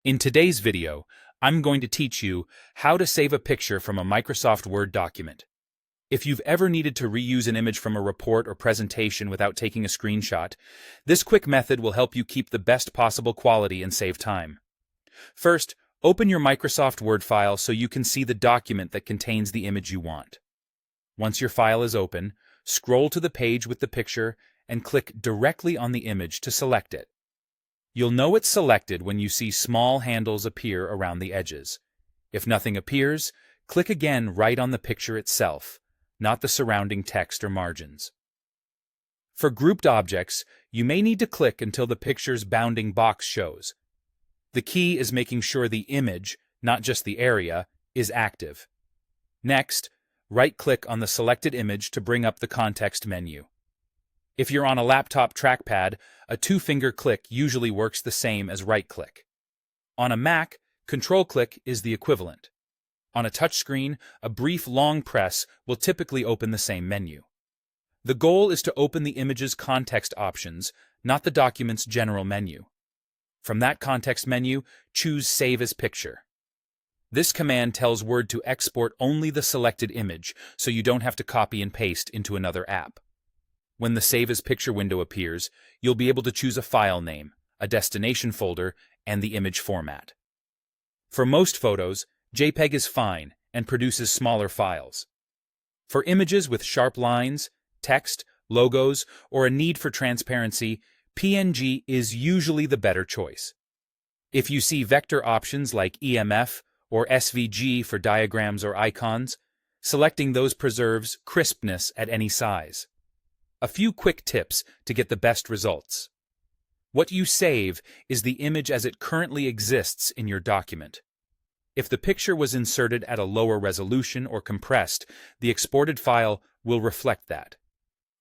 In today's video, I'm going to teach you how to save a picture from a Microsoft Word document. If you've ever needed to reuse an image from a report or presentation without taking a screenshot, this quick method will help you keep the best possible quality and save time. First, open your Microsoft Word file so you can see the document that contains the image you want. Once your file is open, scroll to the page with the picture and click directly on the image to select it. You'll know it's selected when you see small handles appear around the edges. If nothing appears, click again right on the picture itself, not the surrounding text or margins. For grouped objects, you may need to click until the picture's bounding box shows. The key is making sure the image, not just the area, is active. Next, right-click on the selected image to bring up the context menu. If you're on a laptop trackpad, a two-finger click usually works the same as right-click. On a Mac, control-click is the equivalent. On a touchscreen, a brief long press will typically open the same menu. The goal is to open the image's context options, not the document's general menu. From that context menu, choose Save as Picture. This command tells Word to export only the selected image, so you don't have to copy and paste into another app. When the Save as Picture window appears, you'll be able to choose a file name, a destination folder, and the image format. For most photos, JPEG is fine and produces smaller files. For images with sharp lines, text, logos, or a need for transparency, PNG is usually the better choice. If you see vector options like EMF or SVG for diagrams or icons, selecting those preserves crispness at any size. A few quick tips to get the best results. What you save is the image as it currently exists in your document. If the picture was inserted at a lower resolution or compressed, the exported file will reflect that.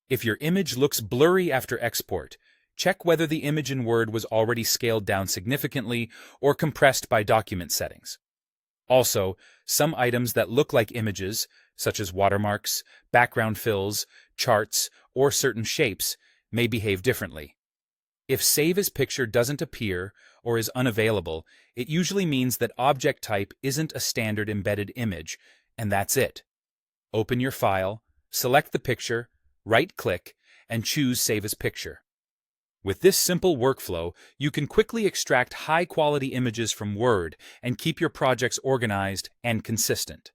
If your image looks blurry after export, check whether the image in Word was already scaled down significantly or compressed by document settings. Also, some items that look like images, such as watermarks, background fills, charts, or certain shapes, may behave differently. If Save as Picture doesn't appear or is unavailable, it usually means that object type isn't a standard embedded image, and that's it. Open your file, select the picture, right-click, and choose Save as Picture. With this simple workflow, you can quickly extract high-quality images from Word and keep your projects organized and consistent.